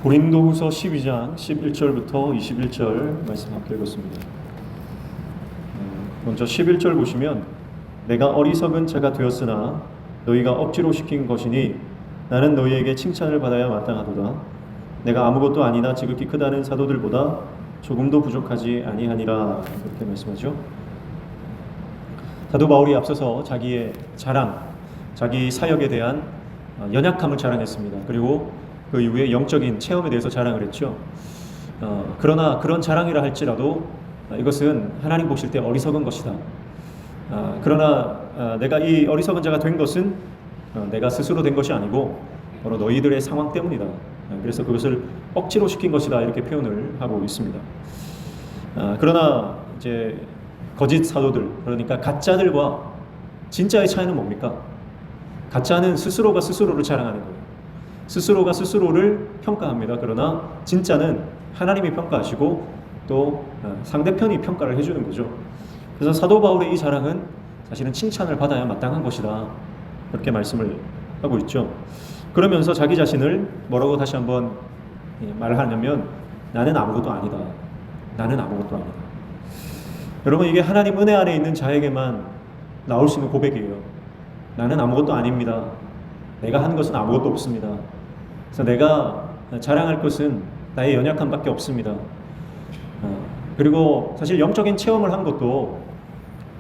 고린도후서 12장 11절부터 21절 말씀 함께 읽었습니다. 먼저 11절 보시면 내가 어리석은 자가 되었으나 너희가 억지로 시킨 것이니 나는 너희에게 칭찬을 받아야 마땅하도다. 내가 아무것도 아니나 지극히 크다는 사도들보다 조금도 부족하지 아니하니라. 그렇게 말씀하죠. 사도 바울이 앞서서 자기의 자랑, 자기 사역에 대한 연약함을 자랑했습니다. 그리고 그 이후에 영적인 체험에 대해서 자랑을 했죠. 그러나 그런 자랑이라 할지라도 이것은 하나님 보실 때 어리석은 것이다. 그러나 내가 이 어리석은 자가 된 것은 내가 스스로 된 것이 아니고 바로 너희들의 상황 때문이다. 그래서 그것을 억지로 시킨 것이다. 이렇게 표현을 하고 있습니다. 그러나 이제 거짓 사도들, 그러니까 가짜들과 진짜의 차이는 뭡니까? 가짜는 스스로가 스스로를 자랑하는 거예요. 스스로가 스스로를 평가합니다. 그러나 진짜는 하나님이 평가하시고 또 상대편이 평가를 해주는 거죠. 그래서 사도 바울의 이 자랑은 사실은 칭찬을 받아야 마땅한 것이다. 그렇게 말씀을 하고 있죠. 그러면서 자기 자신을 뭐라고 다시 한번 말을 하냐면 나는 아무것도 아니다. 나는 아무것도 아니다. 여러분, 이게 하나님 은혜 안에 있는 자에게만 나올 수 있는 고백이에요. 나는 아무것도 아닙니다. 내가 한 것은 아무것도 없습니다. 그래서 내가 자랑할 것은 나의 연약함밖에 없습니다. 그리고 사실 영적인 체험을 한 것도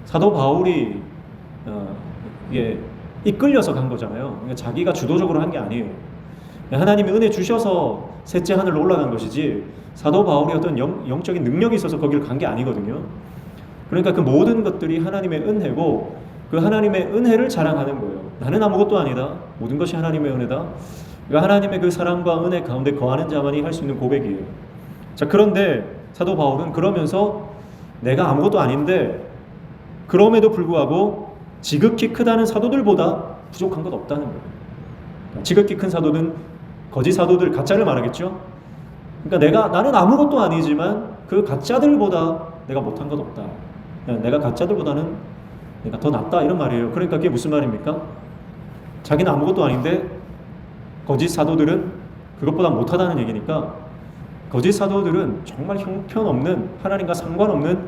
사도 바울이 이게 이끌려서 간 거잖아요. 그러니까 자기가 주도적으로 한 게 아니에요. 하나님이 은혜 주셔서 셋째 하늘로 올라간 것이지 사도 바울이 어떤 영적인 능력이 있어서 거기를 간 게 아니거든요. 그러니까 그 모든 것들이 하나님의 은혜고 그 하나님의 은혜를 자랑하는 거예요. 나는 아무것도 아니다. 모든 것이 하나님의 은혜다. 그러니까 하나님의 그 사랑과 은혜 가운데 거하는 자만이 할 수 있는 고백이에요. 자, 그런데 사도 바울은 그러면서 내가 아무것도 아닌데 그럼에도 불구하고 지극히 크다는 사도들보다 부족한 것 없다는 거예요. 지극히 큰 사도는 거짓 사도들, 가짜를 말하겠죠. 그러니까 나는 아무것도 아니지만 그 가짜들보다 내가 못한 것 없다. 내가 가짜들보다는 내가 더 낫다, 이런 말이에요. 그러니까 그게 무슨 말입니까? 자기는 아무것도 아닌데 거짓 사도들은 그것보다 못하다는 얘기니까 거짓 사도들은 정말 형편없는, 하나님과 상관없는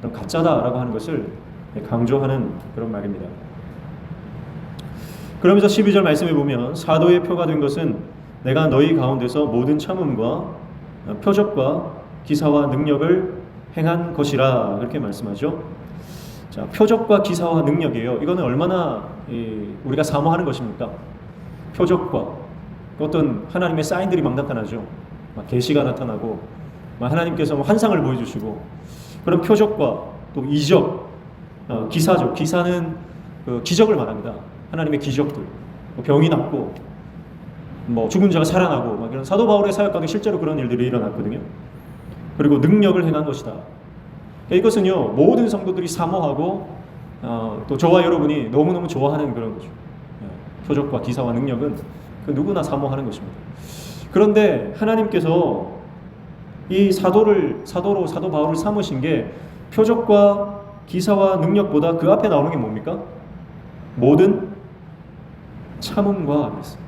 그런 가짜다라고 하는 것을 강조하는 그런 말입니다. 그러면서 12절 말씀에 보면 사도의 표가 된 것은 내가 너희 가운데서 모든 참음과 표적과 기사와 능력을 행한 것이라. 그렇게 말씀하죠. 자, 표적과 기사와 능력이에요. 이거는 얼마나 우리가 사모하는 것입니까? 표적과 어떤 하나님의 사인들이 막 나타나죠. 막 계시가 나타나고 막 하나님께서 환상을 보여주시고 그런 표적과 또 이적, 기사죠. 기사는 그 기적을 말합니다. 하나님의 기적들, 병이 낫고 뭐 죽은 자가 살아나고 막 이런 사도 바울의 사역 가운데 실제로 그런 일들이 일어났거든요. 그리고 능력을 행한 것이다. 이것은요 모든 성도들이 사모하고 또 저와 여러분이 너무너무 좋아하는 그런 거죠. 표적과 기사와 능력은 그 누구나 사모하는 것입니다. 그런데 하나님께서 이 사도 바울을 삼으신 게 표적과 기사와 능력보다 그 앞에 나오는 게 뭡니까? 모든 참음과 그랬어요.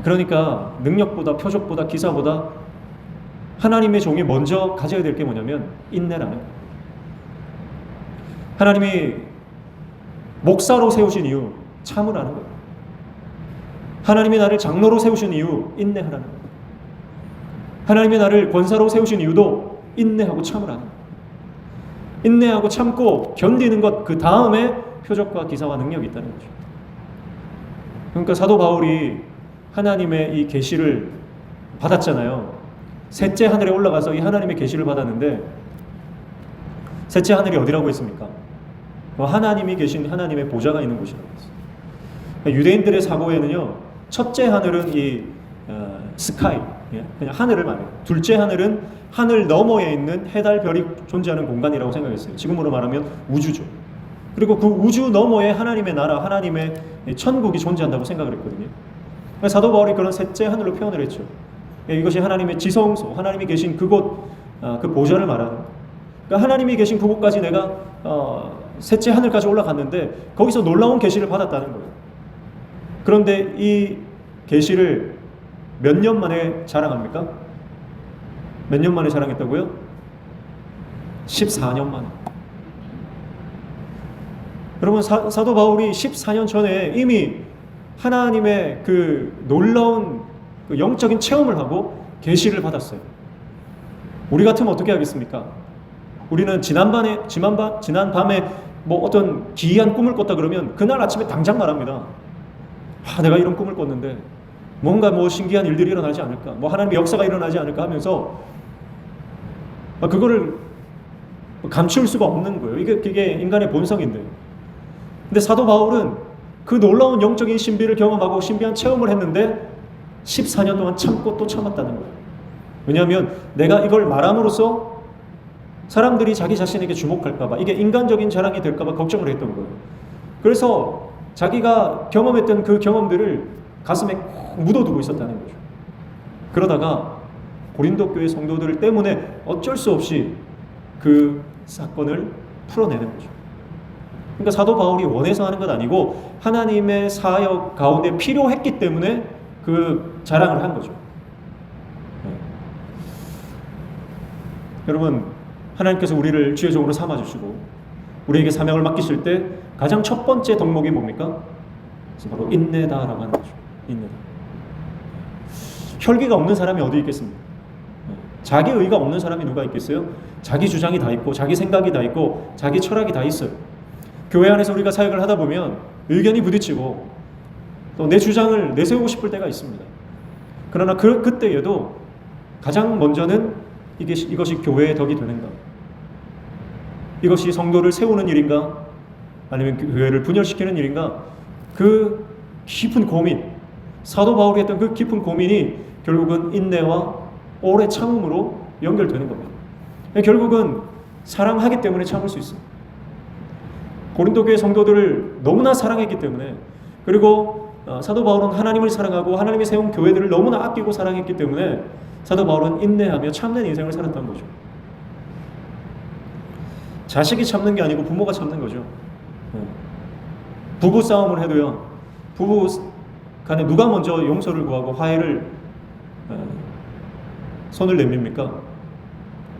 그러니까 능력보다 표적보다 기사보다 하나님의 종이 먼저 가져야 될 게 뭐냐면 인내라는 거예요. 하나님이 목사로 세우신 이유 참으라는 거예요. 하나님이 나를 장로로 세우신 이유 인내하라는 거예요. 하나님이 나를 권사로 세우신 이유도 인내하고 참으라는 거예요. 인내하고 참고 견디는 것, 그 다음에 표적과 기사와 능력이 있다는 거죠. 그러니까 사도 바울이 하나님의 이 계시를 받았잖아요. 셋째 하늘에 올라가서 이 하나님의 계시를 받았는데 셋째 하늘이 어디라고 했습니까? 하나님이 계신 하나님의 보좌가 있는 곳이라고 했어요. 그러니까 유대인들의 사고에는요 첫째 하늘은 이 스카이, 그냥 하늘을 말해요. 둘째 하늘은 하늘 너머에 있는 해달 별이 존재하는 공간이라고 생각했어요. 지금으로 말하면 우주죠. 그리고 그 우주 너머에 하나님의 나라, 하나님의 천국이 존재한다고 생각을 했거든요. 사도 바울이 그런 셋째 하늘로 표현을 했죠. 이것이 하나님의 지성소, 하나님이 계신 그곳, 그 보좌를 말하는 거예요. 그러니까 하나님이 계신 그곳까지 내가 셋째 하늘까지 올라갔는데 거기서 놀라운 계시를 받았다는 거예요. 그런데 이 계시를 몇 년 만에 자랑합니까? 몇 년 만에 자랑했다고요? 14년 만에. 여러분, 사도 바울이 14년 전에 이미 하나님의 그 놀라운 그 영적인 체험을 하고 계시를 받았어요. 우리 같으면 어떻게 하겠습니까? 우리는 지난 밤에 뭐 어떤 기이한 꿈을 꿨다 그러면 그날 아침에 당장 말합니다. 내가 이런 꿈을 꿨는데 뭔가 뭐 신기한 일들이 일어나지 않을까, 뭐 하나님의 역사가 일어나지 않을까 하면서 그거를 감출 수가 없는 거예요. 그게 인간의 본성인데. 근데 사도 바울은 그 놀라운 영적인 신비를 경험하고 신비한 체험을 했는데 14년 동안 참고 또 참았다는 거예요. 왜냐하면 내가 이걸 말함으로써 사람들이 자기 자신에게 주목할까봐, 이게 인간적인 자랑이 될까봐 걱정을 했던 거예요. 그래서 자기가 경험했던 그 경험들을 가슴에 꼭 묻어두고 있었다는 거죠. 그러다가 고린도 교회 성도들 때문에 어쩔 수 없이 그 사건을 풀어내는 거죠. 그러니까 사도 바울이 원해서 하는 건 아니고 하나님의 사역 가운데 필요했기 때문에 그 자랑을 한 거죠. 여러분, 하나님께서 우리를 주의 종으로 삼아주시고 우리에게 사명을 맡기실 때 가장 첫 번째 덕목이 뭡니까? 바로 인내다라고 하는 거죠. 인내다. 혈기가 없는 사람이 어디 있겠습니까? 자기 의가 없는 사람이 누가 있겠어요? 자기 주장이 다 있고 자기 생각이 다 있고 자기 철학이 다 있어요. 교회 안에서 우리가 사역을 하다 보면 의견이 부딪히고 또 내 주장을 내세우고 싶을 때가 있습니다. 그러나 그때에도 가장 먼저는 이것이 교회의 덕이 되는가? 이것이 성도를 세우는 일인가? 아니면 교회를 분열시키는 일인가? 그 깊은 고민, 사도 바울이 했던 그 깊은 고민이 결국은 인내와 오래 참음으로 연결되는 겁니다. 결국은 사랑하기 때문에 참을 수 있어요. 고린도 교회 성도들을 너무나 사랑했기 때문에, 그리고 사도 바울은 하나님을 사랑하고 하나님이 세운 교회들을 너무나 아끼고 사랑했기 때문에 사도 바울은 인내하며 참는 인생을 살았던 거죠. 자식이 참는 게 아니고 부모가 참는 거죠. 부부 싸움을 해도요, 부부 간에 누가 먼저 용서를 구하고 화해를 손을 내밉니까?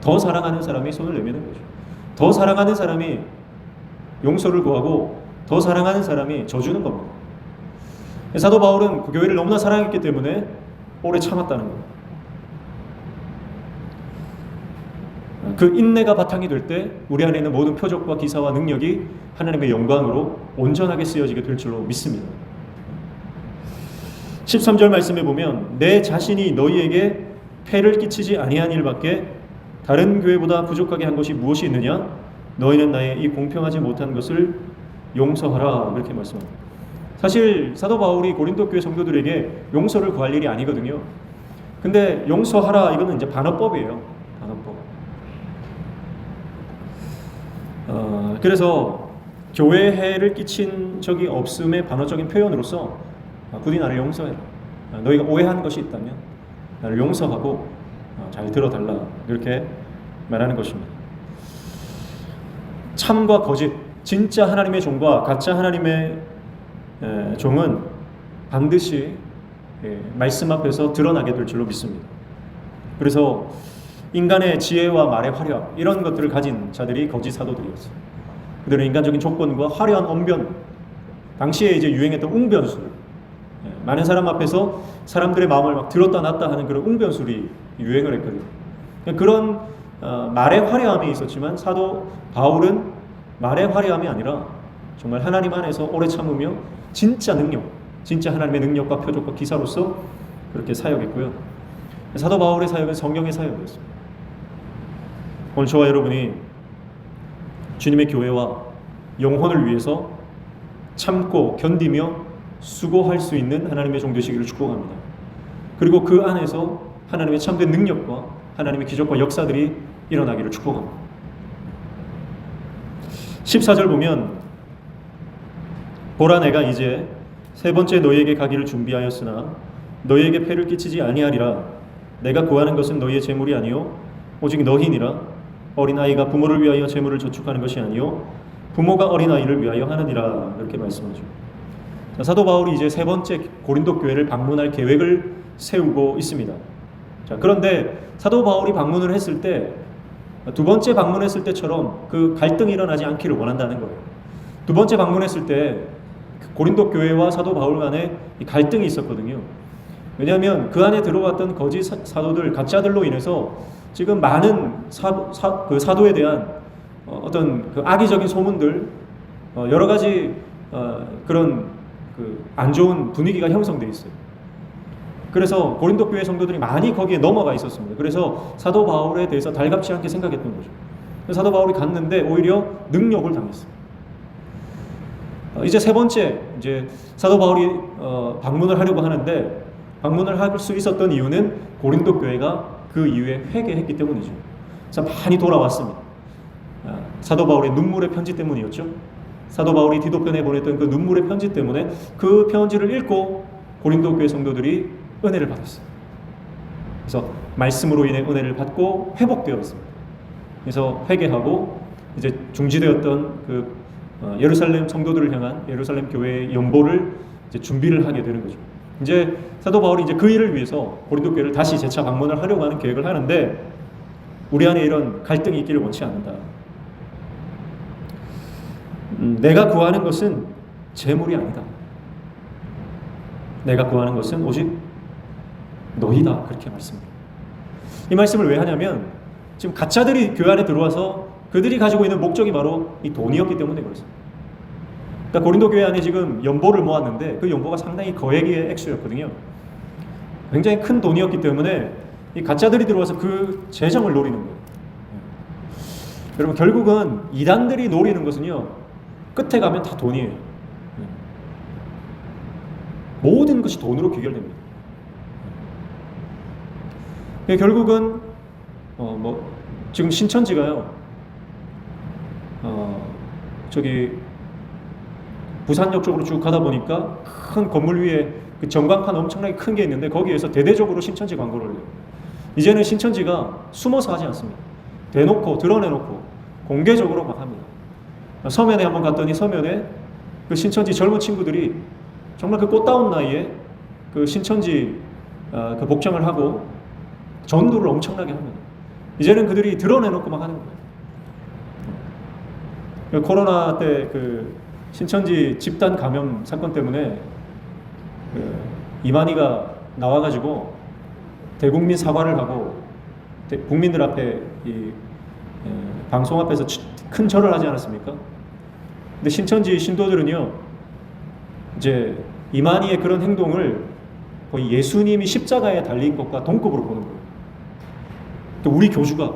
더 사랑하는 사람이 손을 내미는 거죠. 더 사랑하는 사람이 용서를 구하고 더 사랑하는 사람이 져주는 겁니다. 사도 바울은 그 교회를 너무나 사랑했기 때문에 오래 참았다는 거예요. 그 인내가 바탕이 될 때 우리 안에 있는 모든 표적과 기사와 능력이 하나님의 영광으로 온전하게 쓰여지게 될 줄로 믿습니다. 13절 말씀에 보면 내 자신이 너희에게 폐를 끼치지 아니한 일밖에 다른 교회보다 부족하게 한 것이 무엇이 있느냐? 너희는 나의 이 공평하지 못한 것을 용서하라, 이렇게 말씀합니다. 사실 사도 바울이 고린도 교회 성도들에게 용서를 구할 일이 아니거든요. 근데 용서하라, 이거는 이제 반어법이에요. 반어법. 그래서 교회에 해를 끼친 적이 없음의 반어적인 표현으로서 부디 나를 용서해라. 너희가 오해한 것이 있다면 나를 용서하고 잘 들어달라, 이렇게 말하는 것입니다. 참과 거짓, 진짜 하나님의 종과 가짜 하나님의 종은 반드시 말씀 앞에서 드러나게 될 줄로 믿습니다. 그래서 인간의 지혜와 말의 화려함, 이런 것들을 가진 자들이 거짓 사도들이었어요. 그들은 인간적인 조건과 화려한 언변, 당시에 이제 유행했던 웅변술, 많은 사람 앞에서 사람들의 마음을 막 들었다 놨다 하는 그런 웅변술이 유행을 했거든요. 그런 말의 화려함이 있었지만 사도 바울은 말의 화려함이 아니라 정말 하나님 안에서 오래 참으며 진짜 능력, 진짜 하나님의 능력과 표적과 기사로서 그렇게 사역했고요. 사도 바울의 사역은 성령의 사역이었습니다. 오늘 저와 여러분이 주님의 교회와 영혼을 위해서 참고 견디며 수고할 수 있는 하나님의 종 되시기를 축복합니다. 그리고 그 안에서 하나님의 참된 능력과 하나님의 기적과 역사들이 일어나기를 축복합니다. 14절 보면 보라, 내가 이제 세 번째 너희에게 가기를 준비하였으나 너희에게 폐를 끼치지 아니하리라. 내가 구하는 것은 너희의 재물이 아니요 오직 너희니라. 어린아이가 부모를 위하여 재물을 저축하는 것이 아니요 부모가 어린아이를 위하여 하느니라, 이렇게 말씀하죠. 사도 바울이 이제 세 번째 고린도 교회를 방문할 계획을 세우고 있습니다. 자, 그런데 사도 바울이 방문을 했을 때 두 번째 방문했을 때처럼 그 갈등이 일어나지 않기를 원한다는 거예요. 두 번째 방문했을 때 고린도 교회와 사도 바울 간에 갈등이 있었거든요. 왜냐하면 그 안에 들어왔던 거짓 사도들, 가짜들로 인해서 지금 많은 그 사도에 대한 어떤 그 악의적인 소문들, 여러 가지 그런 그 안 좋은 분위기가 형성되어 있어요. 그래서 고린도 교회 성도들이 많이 거기에 넘어가 있었습니다. 그래서 사도 바울에 대해서 달갑지 않게 생각했던 거죠. 사도 바울이 갔는데 오히려 능력을 당했어요. 이제 세 번째, 이제 사도 바울이 방문을 하려고 하는데, 방문을 할 수 있었던 이유는 고린도 교회가 그 이후에 회개했기 때문이죠. 그래서 많이 돌아왔습니다. 사도 바울의 눈물의 편지 때문이었죠. 사도 바울이 디도편에 보냈던 그 눈물의 편지 때문에 그 편지를 읽고 고린도 교회 성도들이 은혜를 받았어요. 그래서 말씀으로 인해 은혜를 받고 회복되었습니다. 그래서 회개하고 이제 중지되었던 그 예루살렘 성도들을 향한 예루살렘 교회의 연보를 이제 준비를 하게 되는 거죠. 이제 사도 바울이 이제 그 일을 위해서 고린도 교회를 다시 재차 방문을 하려고 하는 계획을 하는데, 우리 안에 이런 갈등이 있기를 원치 않는다. 내가 구하는 것은 재물이 아니다. 내가 구하는 것은 오직 너희다. 그렇게 말씀합니다. 이 말씀을 왜 하냐면, 지금 가짜들이 교회 안에 들어와서 그들이 가지고 있는 목적이 바로 이 돈이었기 때문에 그렇습니다. 그러니까 고린도 교회 안에 지금 연보를 모았는데 그 연보가 상당히 거액의 액수였거든요. 굉장히 큰 돈이었기 때문에 이 가짜들이 들어와서 그 재정을 노리는 거예요. 여러분, 결국은 이단들이 노리는 것은요, 끝에 가면 다 돈이에요. 모든 것이 돈으로 귀결됩니다. 결국은 지금 신천지가요, 저기 부산역 쪽으로 쭉 가다 보니까 큰 건물 위에 그 전광판 엄청나게 큰 게 있는데 거기에서 대대적으로 신천지 광고를 해요. 이제는 신천지가 숨어서 하지 않습니다. 대놓고 드러내놓고 공개적으로 막 합니다. 서면에 한번 갔더니 서면에 그 신천지 젊은 친구들이 정말 그 꽃다운 나이에 그 신천지 그 복장을 하고 전도를 엄청나게 합니다. 이제는 그들이 드러내놓고 막 하는 거예요. 코로나 때 그 신천지 집단 감염 사건 때문에 그 이만희가 나와가지고 대국민 사과를 하고 국민들 앞에 이 방송 앞에서 큰 절을 하지 않았습니까? 근데 신천지 신도들은요, 이제 이만희의 그런 행동을 거의 예수님이 십자가에 달린 것과 동급으로 보는 거예요. 또 우리 교주가,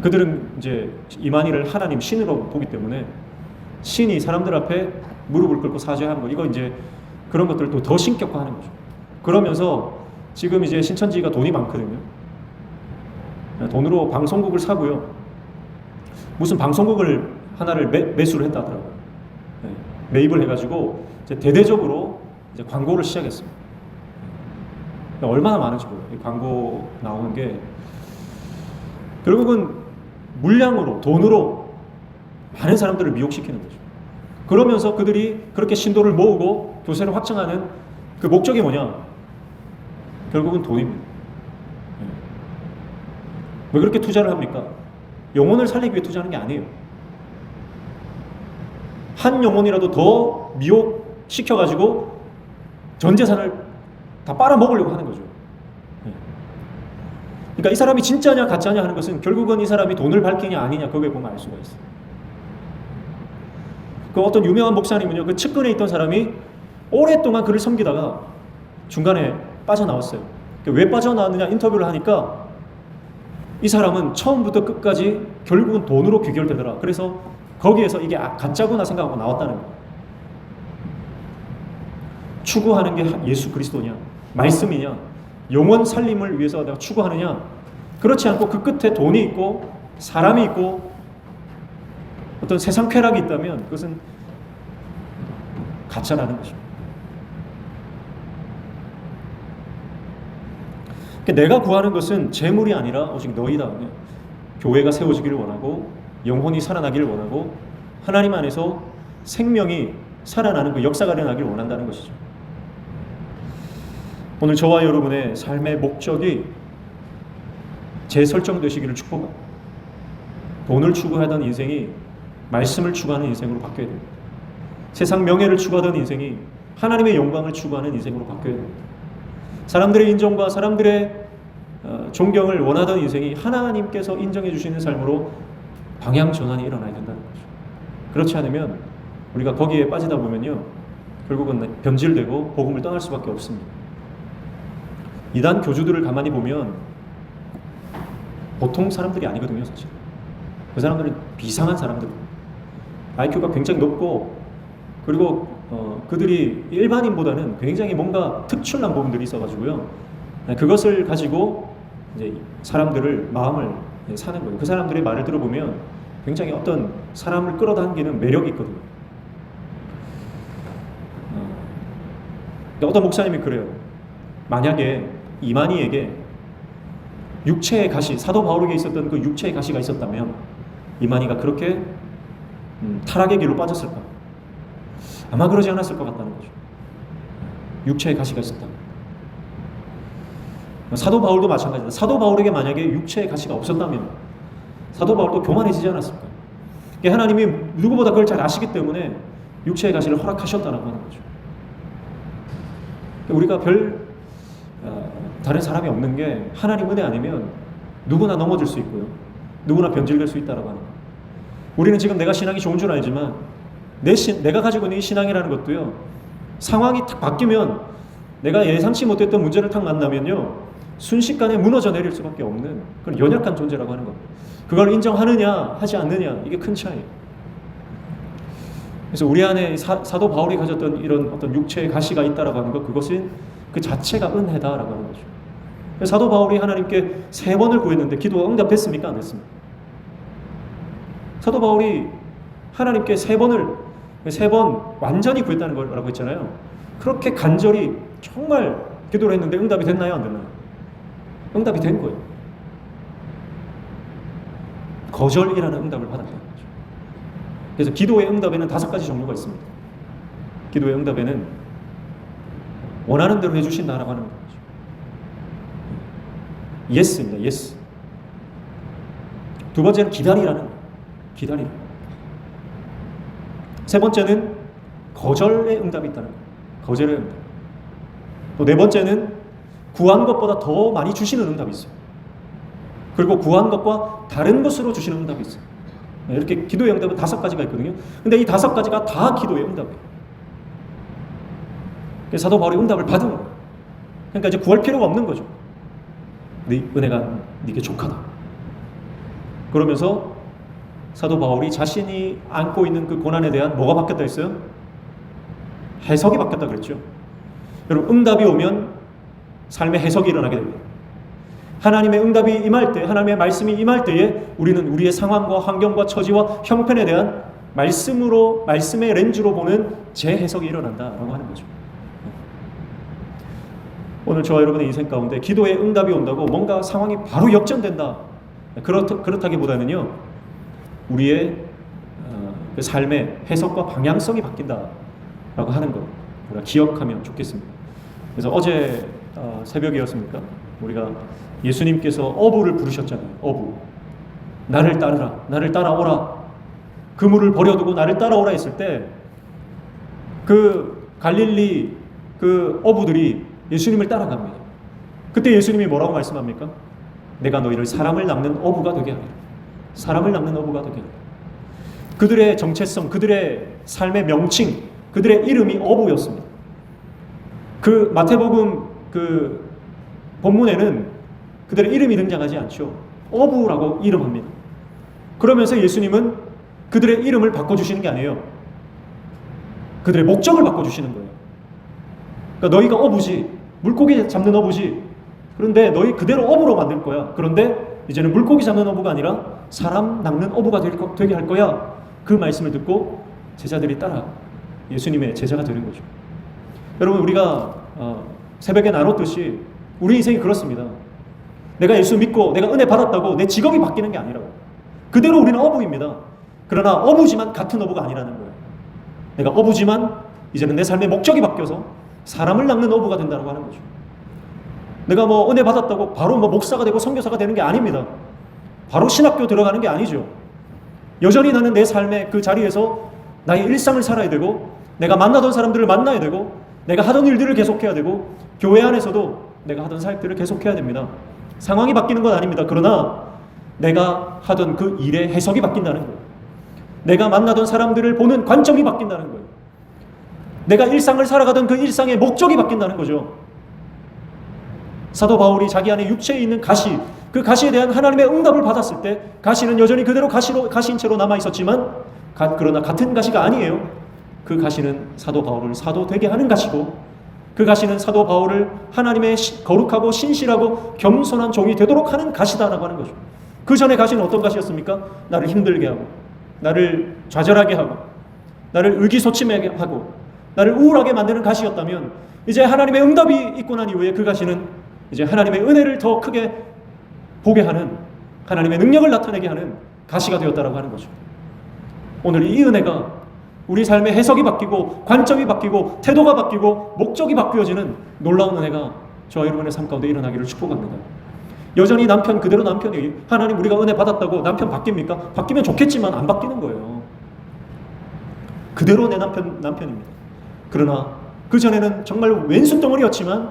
그들은 이제 이만희를 하나님 신으로 보기 때문에 신이 사람들 앞에 무릎을 꿇고 사죄하는 거, 이거 이제 그런 것들을 또 더 신격화하는 거죠. 그러면서 지금 이제 신천지가 돈이 많거든요. 돈으로 방송국을 사고요. 무슨 방송국을 하나를 매수를 했다 하더라고요. 매입을 해가지고 이제 대대적으로 이제 광고를 시작했습니다. 얼마나 많은지 몰라요. 이 광고 나오는 게 결국은 물량으로, 돈으로 많은 사람들을 미혹시키는 거죠. 그러면서 그들이 그렇게 신도를 모으고 교세를 확장하는 그 목적이 뭐냐? 결국은 돈입니다. 왜 그렇게 투자를 합니까? 영혼을 살리기 위해 투자하는 게 아니에요. 한 영혼이라도 더 미혹시켜가지고 전 재산을 다 빨아먹으려고 하는 거죠. 그러니까 이 사람이 진짜냐 가짜냐 하는 것은 결국은 이 사람이 돈을 밝히냐 아니냐, 거기에 보면 알 수가 있어요. 그 어떤 유명한 목사님은요, 그 측근에 있던 사람이 오랫동안 그를 섬기다가 중간에 빠져나왔어요. 왜 빠져나왔느냐 인터뷰를 하니까 이 사람은 처음부터 끝까지 결국은 돈으로 귀결되더라. 그래서 거기에서 이게 가짜구나 생각하고 나왔다는 거예요. 추구하는 게 예수 그리스도냐, 말씀이냐, 영원 살림을 위해서 내가 추구하느냐, 그렇지 않고 그 끝에 돈이 있고 사람이 있고 어떤 세상 쾌락이 있다면 그것은 가짜라는 거죠. 내가 구하는 것은 재물이 아니라 오직 너희다. 교회가 세워지기를 원하고 영혼이 살아나기를 원하고 하나님 안에서 생명이 살아나는 그 역사가 일어나기를 원한다는 것이죠. 오늘 저와 여러분의 삶의 목적이 재설정되시기를 축복합니다. 돈을 추구하던 인생이 말씀을 추구하는 인생으로 바뀌어야 됩니다. 세상 명예를 추구하던 인생이 하나님의 영광을 추구하는 인생으로 바뀌어야 됩니다. 사람들의 인정과 사람들의 존경을 원하던 인생이 하나님께서 인정해 주시는 삶으로 방향 전환이 일어나야 된다는 거죠. 그렇지 않으면 우리가 거기에 빠지다 보면요, 결국은 변질되고 복음을 떠날 수밖에 없습니다. 이단 교주들을 가만히 보면 보통 사람들이 아니거든요, 사실. 그 사람들은 비상한 사람들, IQ가 굉장히 높고, 그리고 그들이 일반인보다는 굉장히 뭔가 특출난 부분들이 있어가지고요, 그것을 가지고 이제 사람들을 마음을 사는 거예요. 그 사람들의 말을 들어보면 굉장히 어떤 사람을 끌어당기는 매력이 있거든요. 어떤 목사님이 그래요. 만약에 이만희에게 육체의 가시, 사도 바울에게 있었던 그 육체의 가시가 있었다면 이만희가 그렇게 타락의 길로 빠졌을까? 아마 그러지 않았을 것 같다는 거죠. 육체의 가시가 있었다면. 사도 바울도 마찬가지다. 사도 바울에게 만약에 육체의 가시가 없었다면 사도 바울도 교만해지지 않았을까? 하나님이 누구보다 그걸 잘 아시기 때문에 육체의 가시를 허락하셨다라고 하는 거죠. 우리가 다른 사람이 없는 게 하나님 은혜 아니면 누구나 넘어질 수 있고요, 누구나 변질될 수 있다라고 하는 거예요. 우리는 지금 내가 신앙이 좋은 줄 알지만 내가 가지고 있는 이 신앙이라는 것도요, 상황이 탁 바뀌면 내가 예상치 못했던 문제를 탁 만나면요, 순식간에 무너져 내릴 수밖에 없는 그런 연약한 존재라고 하는 겁니다. 그걸 인정하느냐 하지 않느냐, 이게 큰 차이예요. 그래서 우리 안에 사도 바울이 가졌던 이런 어떤 육체의 가시가 있다라고 하는 것, 그것은 그 자체가 은혜다라고 하는 거죠. 사도 바울이 하나님께 3번을 구했는데 기도가 응답됐습니까? 안 됐습니까? 사도 바울이 하나님께 3번 완전히 구했다는 거라고 했잖아요. 그렇게 간절히 정말 기도를 했는데 응답이 됐나요? 안 됐나요? 응답이 된 거예요. 거절이라는 응답을 받았다는 거죠. 그래서 기도의 응답에는 5가지 종류가 있습니다. 기도의 응답에는 원하는 대로 해주신다라고 하는 거죠. 예스입니다. 예스. 두 번째는 기다리라는 거예요. 기다리라. 세 번째는 거절의 응답이 있다는 거예요. 거절의 응답. 또 네 번째는 구한 것보다 더 많이 주시는 응답이 있어요. 그리고 구한 것과 다른 것으로 주시는 응답이 있어요. 이렇게 기도의 응답은 5가지가 있거든요. 근데 이 5가지가 다 기도의 응답이에요. 사도 바울이 응답을 받은 거예요. 그러니까 이제 구할 필요가 없는 거죠. 네 은혜가 네게 족하다. 그러면서 사도 바울이 자신이 안고 있는 그 고난에 대한 뭐가 바뀌었다 했어요? 해석이 바뀌었다 그랬죠. 여러분, 응답이 오면 삶의 해석이 일어나게 됩니다. 하나님의 응답이 임할 때, 하나님의 말씀이 임할 때에 우리는 우리의 상황과 환경과 처지와 형편에 대한 말씀의 렌즈로 보는 재해석이 일어난다라고 하는 거죠. 오늘 저와 여러분의 인생 가운데 기도의 응답이 온다고 뭔가 상황이 바로 역전된다, 그렇다기보다는요, 우리의 그 삶의 해석과 방향성이 바뀐다라고 하는 것, 우리가 기억하면 좋겠습니다. 그래서 어제 새벽이었습니까? 우리가 예수님께서 어부를 부르셨잖아요. 어부. 나를 따르라. 나를 따라오라. 그물을 버려두고 나를 따라오라 했을 때 그 갈릴리 그 어부들이 예수님을 따라갑니다. 그때 예수님이 뭐라고 말씀합니까? 내가 너희를 사람을 낚는 어부가 되게 하리라. 사람을 낚는 어부가 되게 하리라. 그들의 정체성, 그들의 삶의 명칭, 그들의 이름이 어부였습니다. 그 마태복음 그 본문에는 그들의 이름이 등장하지 않죠. 어부라고 이름합니다. 그러면서 예수님은 그들의 이름을 바꿔주시는 게 아니에요. 그들의 목적을 바꿔주시는 거예요. 그러니까 너희가 어부지, 물고기 잡는 어부지. 그런데 너희 그대로 어부로 만들 거야. 그런데 이제는 물고기 잡는 어부가 아니라 사람 낚는 어부가 되게 할 거야. 그 말씀을 듣고 제자들이 따라 예수님의 제자가 되는 거죠. 여러분, 우리가 새벽에 나눴듯이 우리 인생이 그렇습니다. 내가 예수 믿고 내가 은혜 받았다고 내 직업이 바뀌는 게 아니라고. 그대로 우리는 어부입니다. 그러나 어부지만 같은 어부가 아니라는 거예요. 내가 어부지만 이제는 내 삶의 목적이 바뀌어서 사람을 낚는 어부가 된다고 하는 거죠. 내가 뭐 은혜 받았다고 바로 뭐 목사가 되고 선교사가 되는 게 아닙니다. 바로 신학교 들어가는 게 아니죠. 여전히 나는 내 삶의 그 자리에서 나의 일상을 살아야 되고, 내가 만나던 사람들을 만나야 되고, 내가 하던 일들을 계속해야 되고, 교회 안에서도 내가 하던 사역들을 계속해야 됩니다. 상황이 바뀌는 건 아닙니다. 그러나 내가 하던 그 일의 해석이 바뀐다는 거예요. 내가 만나던 사람들을 보는 관점이 바뀐다는 거예요. 내가 일상을 살아가던 그 일상의 목적이 바뀐다는 거죠. 사도 바울이 자기 안에 육체에 있는 가시, 그 가시에 대한 하나님의 응답을 받았을 때 가시는 여전히 그대로 가시인 채로 남아 있었지만, 그러나 같은 가시가 아니에요. 그 가시는 사도 바울을 사도 되게 하는 가시고, 그 가시는 사도 바울을 하나님의 거룩하고 신실하고 겸손한 종이 되도록 하는 가시다라고 하는 거죠. 그 전에 가시는 어떤 가시였습니까? 나를 힘들게 하고, 나를 좌절하게 하고, 나를 의기소침하게 하고, 나를 우울하게 만드는 가시였다면, 이제 하나님의 응답이 있고 난 이후에 그 가시는 이제 하나님의 은혜를 더 크게 보게 하는, 하나님의 능력을 나타내게 하는 가시가 되었다라고 하는 거죠. 오늘 이 은혜가 우리 삶의 해석이 바뀌고, 관점이 바뀌고, 태도가 바뀌고, 목적이 바뀌어지는 놀라운 은혜가 저와 여러분의 삶 가운데 일어나기를 축복합니다. 여전히 남편 그대로 남편이, 하나님 우리가 은혜 받았다고 남편 바뀝니까? 바뀌면 좋겠지만 안 바뀌는 거예요. 그대로 내 남편입니다. 그러나 그 전에는 정말 왼수 덩어리였지만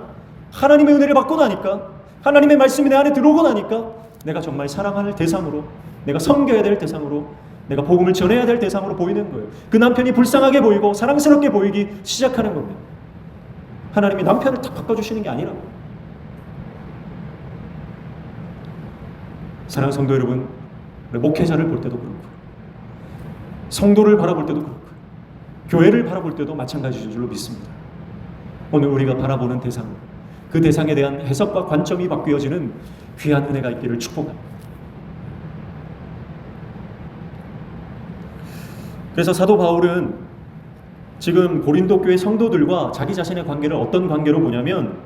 하나님의 은혜를 받고 나니까, 하나님의 말씀이 내 안에 들어오고 나니까 내가 정말 사랑할 대상으로, 내가 섬겨야 될 대상으로, 내가 복음을 전해야 될 대상으로 보이는 거예요. 그 남편이 불쌍하게 보이고 사랑스럽게 보이기 시작하는 겁니다. 하나님이 남편을 딱 바꿔주시는 게 아니라고. 사랑하는 성도 여러분, 목회자를 볼 때도 그렇고, 성도를 바라볼 때도 그렇고, 교회를 바라볼 때도 마찬가지인 줄로 믿습니다. 오늘 우리가 바라보는 대상, 그 대상에 대한 해석과 관점이 바뀌어지는 귀한 은혜가 있기를 축복합니다. 그래서 사도 바울은 지금 고린도 교회 성도들과 자기 자신의 관계를 어떤 관계로 보냐면,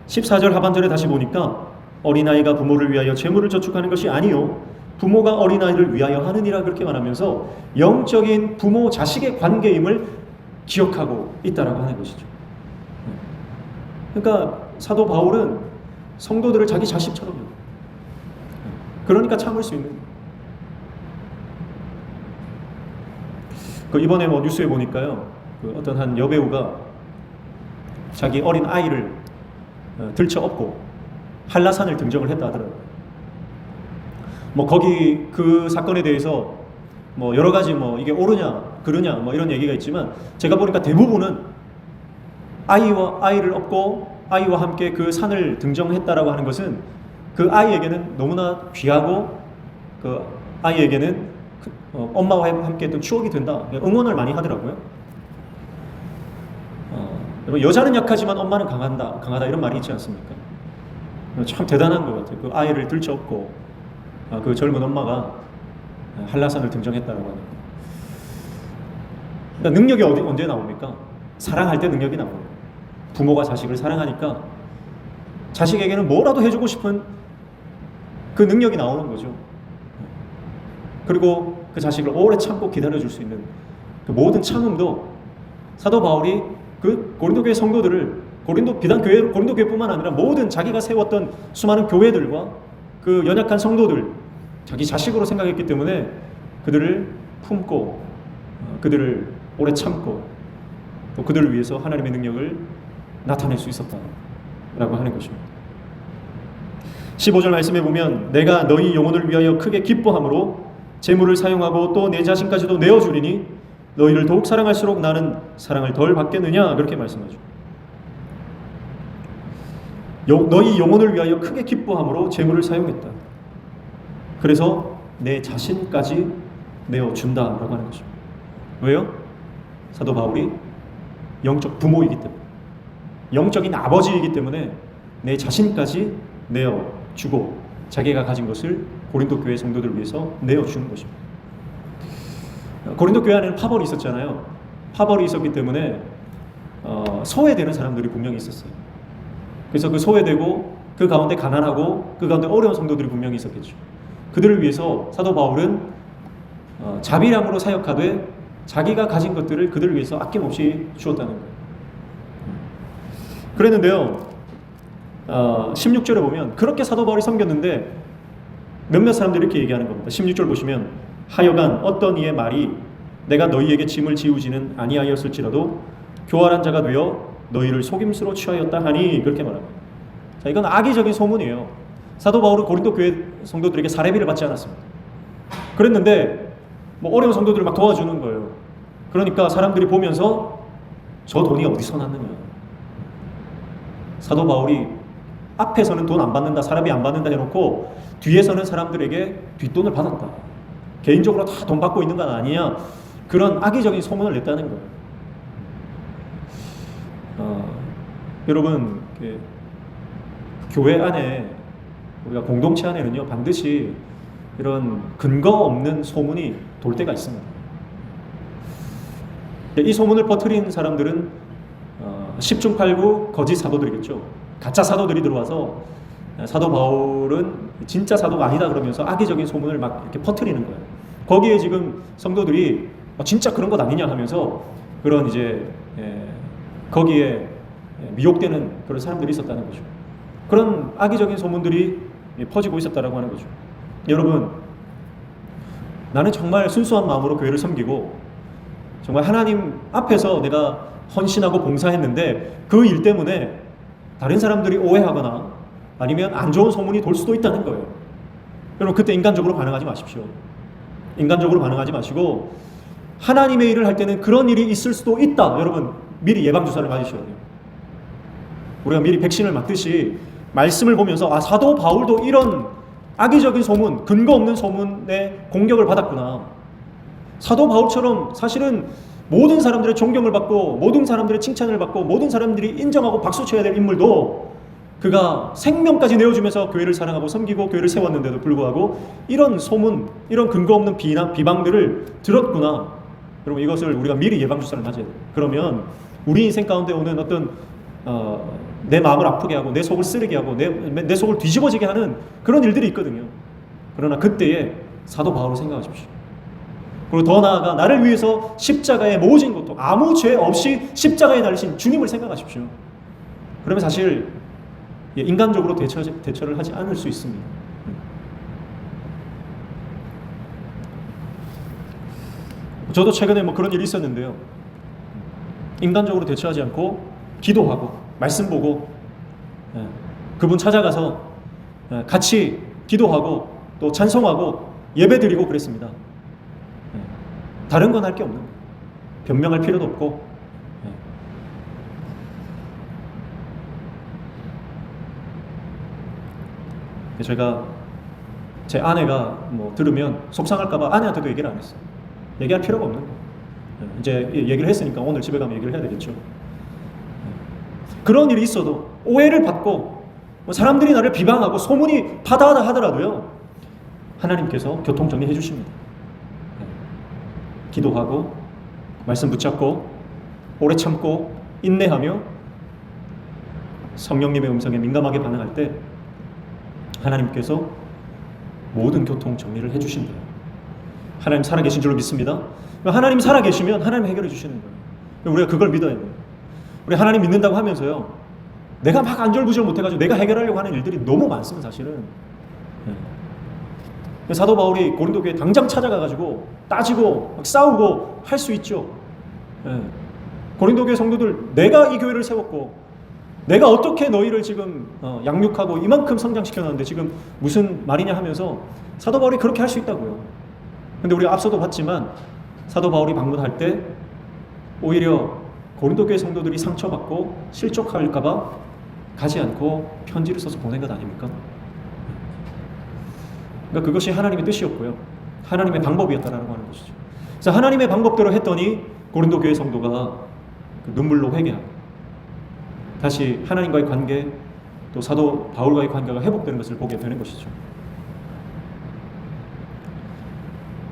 14절 하반절에 다시 보니까 어린아이가 부모를 위하여 재물을 저축하는 것이 아니요 부모가 어린아이를 위하여 하느니라, 그렇게 말하면서 영적인 부모 자식의 관계임을 기억하고 있다라고 하는 것이죠. 그러니까 사도 바울은 성도들을 자기 자식처럼요. 그러니까 참을 수 있는. 그 이번에 뭐 뉴스에 보니까요, 그 어떤 한 여배우가 자기 어린 아이를 들쳐업고 한라산을 등정을 했다 하더라고요. 뭐 거기 그 사건에 대해서 뭐 여러 가지 뭐 이게 옳으냐 그르냐 뭐 이런 얘기가 있지만, 제가 보니까 대부분은 아이를 업고 아이와 함께 그 산을 등정했다라고 하는 것은 그 아이에게는 너무나 귀하고, 그 아이에게는 엄마와 함께 했던 추억이 된다, 응원을 많이 하더라고요. 여자는 약하지만 엄마는 강하다 이런 말이 있지 않습니까? 참 대단한 것 같아요. 그 아이를 들쳐업고 그 젊은 엄마가 한라산을 등정했다라고 하는 거. 그러니까 능력이 언제 나옵니까? 사랑할 때 능력이 나옵니다. 부모가 자식을 사랑하니까 자식에게는 뭐라도 해주고 싶은 그 능력이 나오는 거죠. 그리고 그 자식을 오래 참고 기다려줄 수 있는 그 모든 참음도 사도 바울이 그 고린도 교회 성도들을, 비단 고린도 교회뿐만 아니라 모든 자기가 세웠던 수많은 교회들과 그 연약한 성도들, 자기 자식으로 생각했기 때문에 그들을 품고 그들을 오래 참고 또 그들을 위해서 하나님의 능력을 나타낼 수 있었다라고 하는 것입니다. 15절 말씀에 보면 내가 너희 영혼을 위하여 크게 기뻐함으로 재물을 사용하고 또 내 자신까지도 내어주리니 너희를 더욱 사랑할수록 나는 사랑을 덜 받겠느냐, 그렇게 말씀하죠. 너희 영혼을 위하여 크게 기뻐함으로 재물을 사용했다. 그래서 내 자신까지 내어준다라고 하는 것입니다. 왜요? 사도 바울이 영적 부모이기 때문에, 영적인 아버지이기 때문에 내 자신까지 내어주고 자기가 가진 것을 고린도 교회 성도들을 위해서 내어주는 것입니다. 고린도 교회 안에는 파벌이 있었잖아요. 파벌이 있었기 때문에 소외되는 사람들이 분명히 있었어요. 그래서 그 소외되고 그 가운데 가난하고 그 가운데 어려운 성도들이 분명히 있었겠죠. 그들을 위해서 사도 바울은 자비량으로 사역하되 자기가 가진 것들을 그들을 위해서 아낌없이 주었다는 거예요. 그랬는데요, 16절에 보면 그렇게 사도 바울이 섬겼는데 몇몇 사람들이 이렇게 얘기하는 겁니다. 16절 보시면 하여간 어떤 이의 말이 내가 너희에게 짐을 지우지는 아니하였을지라도 교활한 자가 되어 너희를 속임수로 취하였다 하니 그렇게 말합니다. 자, 이건 악의적인 소문이에요. 사도 바울은 고린도 교회 성도들에게 사례비를 받지 않았습니다. 그랬는데 뭐 어려운 성도들을 막 도와주는 거예요. 그러니까 사람들이 보면서 저 돈이 어디서 났느냐. 사도 바울이 앞에서는 돈 안 받는다, 사례비 안 받는다 해놓고 뒤에서는 사람들에게 뒷돈을 받았다. 개인적으로 다 돈 받고 있는 건 아니냐. 그런 악의적인 소문을 냈다는 거예요. 여러분, 교회 안에 우리가 공동체 안에는요 반드시 이런 근거 없는 소문이 돌 때가 있습니다. 이 소문을 퍼뜨린 사람들은 10중 8구 거짓 사도들이겠죠. 가짜 사도들이 들어와서 사도 바울은 진짜 사도가 아니다 그러면서 악의적인 소문을 막 이렇게 퍼뜨리는 거예요. 거기에 지금 성도들이 진짜 그런 것 아니냐 하면서 그런 이제 거기에 미혹되는 그런 사람들이 있었다는 거죠. 그런 악의적인 소문들이 퍼지고 있었다라고 하는 거죠. 여러분, 나는 정말 순수한 마음으로 교회를 섬기고 정말 하나님 앞에서 내가 헌신하고 봉사했는데 그 일 때문에 다른 사람들이 오해하거나 아니면 안 좋은 소문이 돌 수도 있다는 거예요. 여러분, 그때 인간적으로 반응하지 마십시오. 인간적으로 반응하지 마시고 하나님의 일을 할 때는 그런 일이 있을 수도 있다. 여러분, 미리 예방주사를 맞으셔야 돼요. 우리가 미리 백신을 맞듯이 말씀을 보면서 사도 바울도 이런 악의적인 소문, 근거 없는 소문에 공격을 받았구나. 사도 바울처럼 사실은 모든 사람들의 존경을 받고 모든 사람들의 칭찬을 받고 모든 사람들이 인정하고 박수 쳐야 될 인물도 그가 생명까지 내어주면서 교회를 사랑하고 섬기고 교회를 세웠는데도 불구하고 이런 소문, 이런 근거 없는 비방들을 들었구나. 여러분, 이것을 우리가 미리 예방주사를 맞아야 돼요. 그러면 우리 인생 가운데 오는 어떤 내 마음을 아프게 하고 내 속을 쓰리게 하고 내 속을 뒤집어지게 하는 그런 일들이 있거든요. 그러나 그때에 사도 바울을 생각하십시오. 그리고 더 나아가 나를 위해서 십자가에 모진 고통, 아무 죄 없이 십자가에 달리신 주님을 생각하십시오. 그러면 사실 인간적으로 대처를 하지 않을 수 있습니다. 저도 최근에 그런 일이 있었는데요. 인간적으로 대처하지 않고 기도하고 말씀 보고 그분 찾아가서 같이 기도하고 또 찬송하고 예배드리고 그랬습니다. 다른 건 할 게 없는 거예요. 변명할 필요도 없고. 제가 제 아내가 들으면 속상할까봐 아내한테도 얘기를 안 했어요. 얘기할 필요가 없는 거예요. 이제 얘기를 했으니까 오늘 집에 가면 얘기를 해야 되겠죠. 그런 일이 있어도 오해를 받고 사람들이 나를 비방하고 소문이 파다하다 하더라도요, 하나님께서 교통정리해 주십니다. 기도하고 말씀 붙잡고 오래 참고 인내하며 성령님의 음성에 민감하게 반응할 때 하나님께서 모든 교통 정리를 해주신다. 하나님 살아계신 줄로 믿습니다. 하나님 살아계시면 하나님 해결해 주시는 거예요. 우리가 그걸 믿어야 돼요. 우리 하나님 믿는다고 하면서요, 내가 막 안절부절 못해가지고 내가 해결하려고 하는 일들이 너무 많습니다. 사실은. 사도 바울이 고린도 교회 당장 찾아가가지고 따지고 막 싸우고 할 수 있죠. 고린도 교회 성도들, 내가 이 교회를 세웠고 내가 어떻게 너희를 지금 양육하고 이만큼 성장시켜놨는데 지금 무슨 말이냐 하면서 사도 바울이 그렇게 할 수 있다고요. 근데 우리가 앞서도 봤지만 사도 바울이 방문할 때 오히려 고린도 교회 성도들이 상처받고 실족할까봐 가지 않고 편지를 써서 보낸 것 아닙니까? 그러니까 그것이 하나님의 뜻이었고요. 하나님의 방법이었다라고 하는 것이죠. 그래서 하나님의 방법대로 했더니 고린도 교회 성도가 눈물로 회개하고 다시 하나님과의 관계, 또 사도 바울과의 관계가 회복되는 것을 보게 되는 것이죠.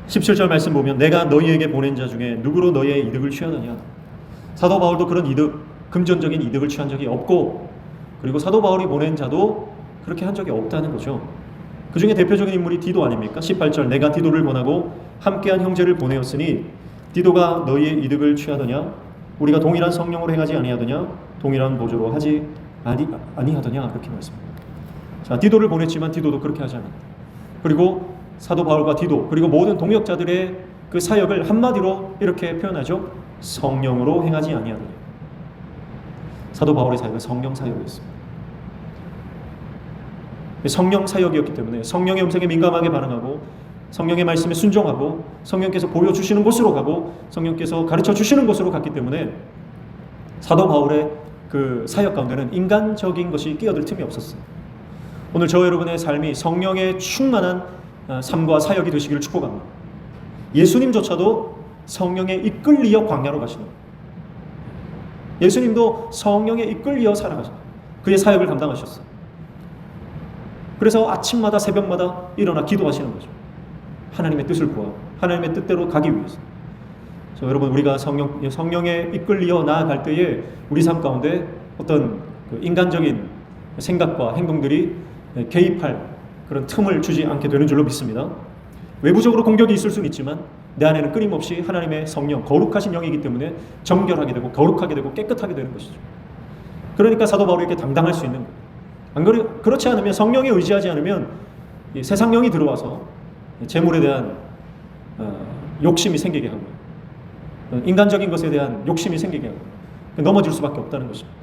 17절 말씀 보면 내가 너희에게 보낸 자 중에 누구로 너희의 이득을 취하느냐. 사도 바울도 그런 이득, 금전적인 이득을 취한 적이 없고, 그리고 사도 바울이 보낸 자도 그렇게 한 적이 없다는 거죠. 그 중에 대표적인 인물이 디도 아닙니까? 18절 내가 디도를 권하고 함께한 형제를 보내었으니 디도가 너희의 이득을 취하더냐? 우리가 동일한 성령으로 행하지 아니하더냐? 동일한 보조로 하지 아니하더냐 그렇게 말씀합니다. 자, 디도를 보냈지만 디도도 그렇게 하지 않았다. 그리고 사도 바울과 디도 그리고 모든 동역자들의 그 사역을 한마디로 이렇게 표현하죠. 성령으로 행하지 아니하더냐. 사도 바울의 사역은 성령 사역이었습니다. 성령 사역이었기 때문에 성령의 음성에 민감하게 반응하고 성령의 말씀에 순종하고 성령께서 보여주시는 곳으로 가고 성령께서 가르쳐 주시는 곳으로 갔기 때문에 사도 바울의 그 사역 가운데는 인간적인 것이 끼어들 틈이 없었어요. 오늘 저 여러분의 삶이 성령의 충만한 삶과 사역이 되시기를 축복합니다. 예수님조차도 성령에 이끌리어 광야로 가시는 거예요. 예수님도 성령에 이끌리어 살아가시는 거예요. 그의 사역을 감당하셨어요. 그래서 아침마다 새벽마다 일어나 기도하시는 거죠. 하나님의 뜻을 구하고 하나님의 뜻대로 가기 위해서. 저 여러분 우리가 성령에 이끌리어 나아갈 때에 우리 삶 가운데 어떤 그 인간적인 생각과 행동들이 개입할 그런 틈을 주지 않게 되는 줄로 믿습니다. 외부적으로 공격이 있을 수는 있지만 내 안에는 끊임없이 하나님의 성령, 거룩하신 영이기 때문에 정결하게 되고 거룩하게 되고 깨끗하게 되는 것이죠. 그러니까 사도 바울이 이렇게 당당할 수 있는 거예요. 그렇지 않으면 성령에 의지하지 않으면 세상 영이 들어와서 재물에 대한 욕심이 생기게 하고요. 인간적인 것에 대한 욕심이 생기게 하고 넘어질 수밖에 없다는 것입니다.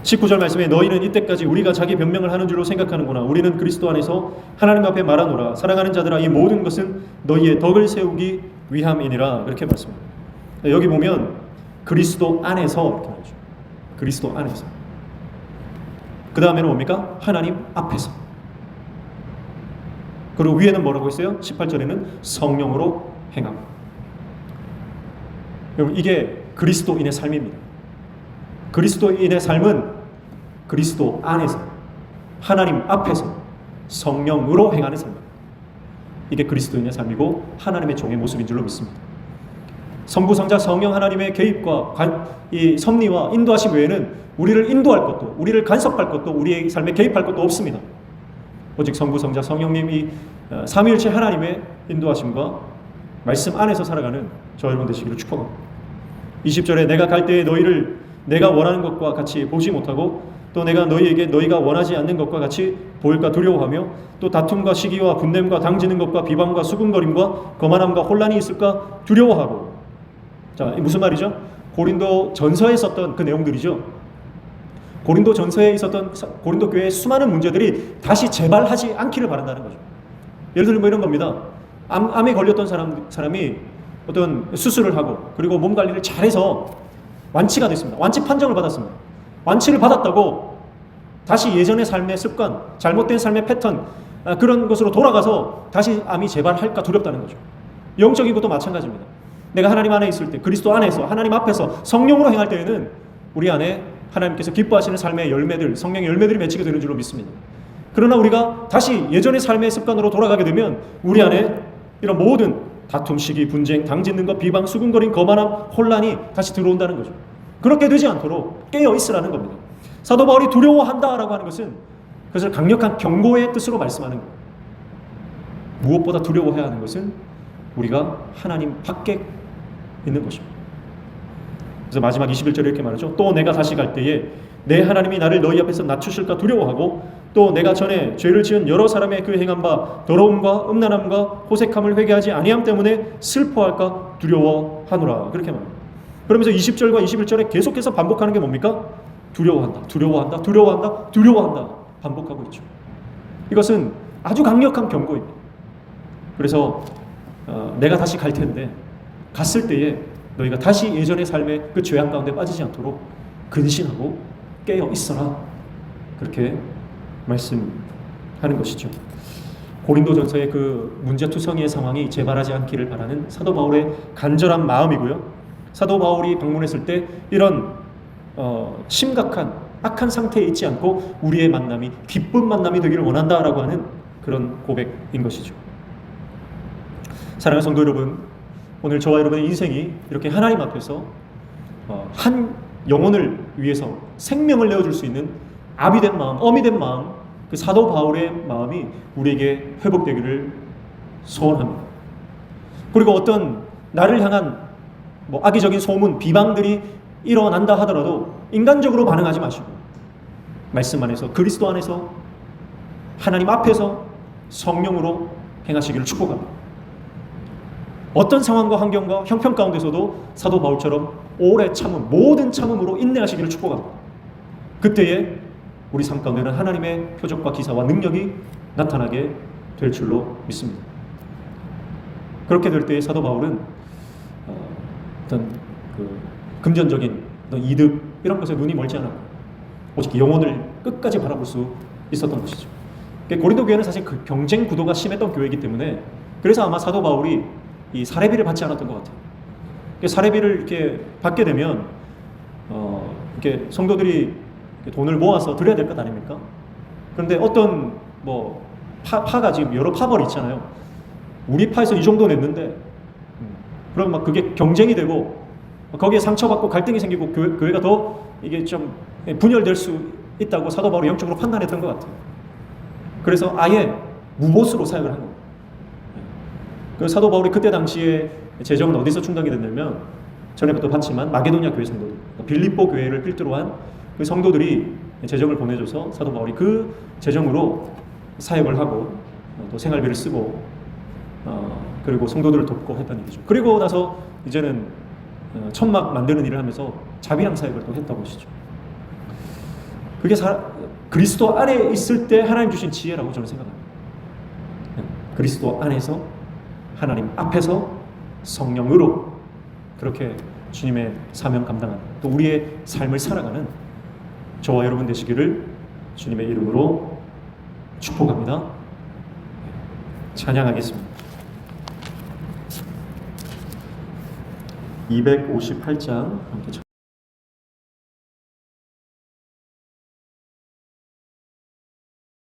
19절 말씀에 너희는 이때까지 우리가 자기 변명을 하는 줄로 생각하는구나. 우리는 그리스도 안에서 하나님 앞에 말하노라. 사랑하는 자들아 이 모든 것은 너희의 덕을 세우기 위함이니라. 그렇게 말씀합니다. 여기 보면 그리스도 안에서 이렇게 말이죠. 그리스도 안에서. 그 다음에는 뭡니까? 하나님 앞에서. 그리고 위에는 뭐라고 했어요? 18절에는 성령으로 행하고. 여러분 이게 그리스도인의 삶입니다. 그리스도인의 삶은 그리스도 안에서 하나님 앞에서 성령으로 행하는 삶입니다. 이게 그리스도인의 삶이고 하나님의 종의 모습인 줄로 믿습니다. 성부, 성자, 성령 하나님의 개입과 이 섭리와 인도하심 외에는 우리를 인도할 것도 우리를 간섭할 것도 우리의 삶에 개입할 것도 없습니다. 오직 성부, 성자, 성령님이 삼위일체 하나님의 인도하심과 말씀 안에서 살아가는 저 여러분 되시기를 축복합니다. 20절에 내가 갈 때에 너희를 내가 원하는 것과 같이 보지 못하고 또 내가 너희에게 너희가 원하지 않는 것과 같이 보일까 두려워하며 또 다툼과 시기와 분냄과 당지는 것과 비방과 수군거림과 거만함과 혼란이 있을까 두려워하고. 자, 무슨 말이죠? 고린도 전서에 썼던 그 내용들이죠. 고린도 전서에 있었던 고린도 교회의 수많은 문제들이 다시 재발하지 않기를 바란다는 거죠. 예를 들면 뭐 이런 겁니다. 암에 걸렸던 사람이 어떤 수술을 하고 그리고 몸 관리를 잘해서 완치가 됐습니다. 완치 판정을 받았습니다. 완치를 받았다고 다시 예전의 삶의 습관, 잘못된 삶의 패턴 그런 것으로 돌아가서 다시 암이 재발할까 두렵다는 거죠. 영적인 것도 마찬가지입니다. 내가 하나님 안에 있을 때 그리스도 안에서 하나님 앞에서 성령으로 행할 때에는 우리 안에 하나님께서 기뻐하시는 삶의 열매들, 성령의 열매들이 맺히게 되는 줄로 믿습니다. 그러나 우리가 다시 예전의 삶의 습관으로 돌아가게 되면 우리 안에 이런 모든 다툼, 시기, 분쟁, 당짓는 것, 비방, 수군거림, 거만함, 혼란이 다시 들어온다는 거죠. 그렇게 되지 않도록 깨어 있으라는 겁니다. 사도 바울이 두려워한다라고 하는 것은 그것을 강력한 경고의 뜻으로 말씀하는 거예요. 무엇보다 두려워해야 하는 것은 우리가 하나님 밖에 있는 것입니다. 그래서 마지막 21절에 이렇게 말하죠. 또 내가 다시 갈 때에 내 하나님이 나를 너희 앞에서 낮추실까 두려워하고 또 내가 전에 죄를 지은 여러 사람의 그 행한 바 더러움과 음란함과 호색함을 회개하지 아니함 때문에 슬퍼할까 두려워하노라. 그렇게 말합니다. 그러면서 20절과 21절에 계속해서 반복하는 게 뭡니까? 두려워한다, 두려워한다, 두려워한다, 두려워한다 반복하고 있죠. 이것은 아주 강력한 경고입니다. 그래서 내가 다시 갈 텐데 갔을 때에 너희가 다시 예전의 삶의 그 죄악 가운데 빠지지 않도록 근신하고 깨어 있어라. 그렇게 말씀하는 것이죠. 고린도전서의 그 문제투성이의 상황이 재발하지 않기를 바라는 사도 바울의 간절한 마음이고요. 사도 바울이 방문했을 때 이런 심각한 악한 상태에 있지 않고 우리의 만남이 기쁜 만남이 되기를 원한다라고 하는 그런 고백인 것이죠. 사랑하는 성도 여러분, 오늘 저와 여러분의 인생이 이렇게 하나님 앞에서 한 영혼을 위해서 생명을 내어줄 수 있는 아비 된 마음, 어미 된 마음, 그 사도 바울의 마음이 우리에게 회복되기를 소원합니다. 그리고 어떤 나를 향한 악의적인 소문, 비방들이 일어난다 하더라도 인간적으로 반응하지 마시고 말씀 안에서, 그리스도 안에서, 하나님 앞에서 성령으로 행하시기를 축복합니다. 어떤 상황과 환경과 형편 가운데서도 사도 바울처럼 오래 참음, 모든 참음으로 인내하시기를 축복합니다. 그때에 우리 삶 가운데는 하나님의 표적과 기사와 능력이 나타나게 될 줄로 믿습니다. 그렇게 될 때에 사도 바울은 어떤 금전적인 어떤 이득 이런 것에 눈이 멀지 않았고 오직 영혼을 끝까지 바라볼 수 있었던 것이죠. 고린도 교회는 사실 그 경쟁 구도가 심했던 교회이기 때문에 그래서 아마 사도 바울이 이 사례비를 받지 않았던 것 같아요. 사례비를 이렇게 받게 되면 이렇게 성도들이 돈을 모아서 드려야 될 것 아닙니까? 그런데 어떤 파가 지금 여러 파벌이 있잖아요. 우리 파에서 이 정도 냈는데 그럼 막 그게 경쟁이 되고 거기에 상처받고 갈등이 생기고 교회가 더 이게 좀 분열될 수 있다고 사도 바울이 영적으로 판단했던 것 같아요. 그래서 아예 무보수로 사역을 한 겁니다. 그래서 사도 바울이 그때 당시에 재정은 어디서 충당이 됐냐면 전에부터 봤지만 마게도냐 교회 성도들, 빌립보 교회를 필두로 한 그 성도들이 재정을 보내줘서 사도 바울이 그 재정으로 사역을 하고 또 생활비를 쓰고 그리고 성도들을 돕고 했던 일이죠. 그리고 나서 이제는 천막 만드는 일을 하면서 자비랑 사역을 또 했던 것이죠. 그게 그리스도 안에 있을 때 하나님 주신 지혜라고 저는 생각합니다. 그리스도 안에서 하나님 앞에서 성령으로 그렇게 주님의 사명 감당하는 또 우리의 삶을 살아가는 저와 여러분 되시기를 주님의 이름으로 축복합니다. 찬양하겠습니다. 258장 함께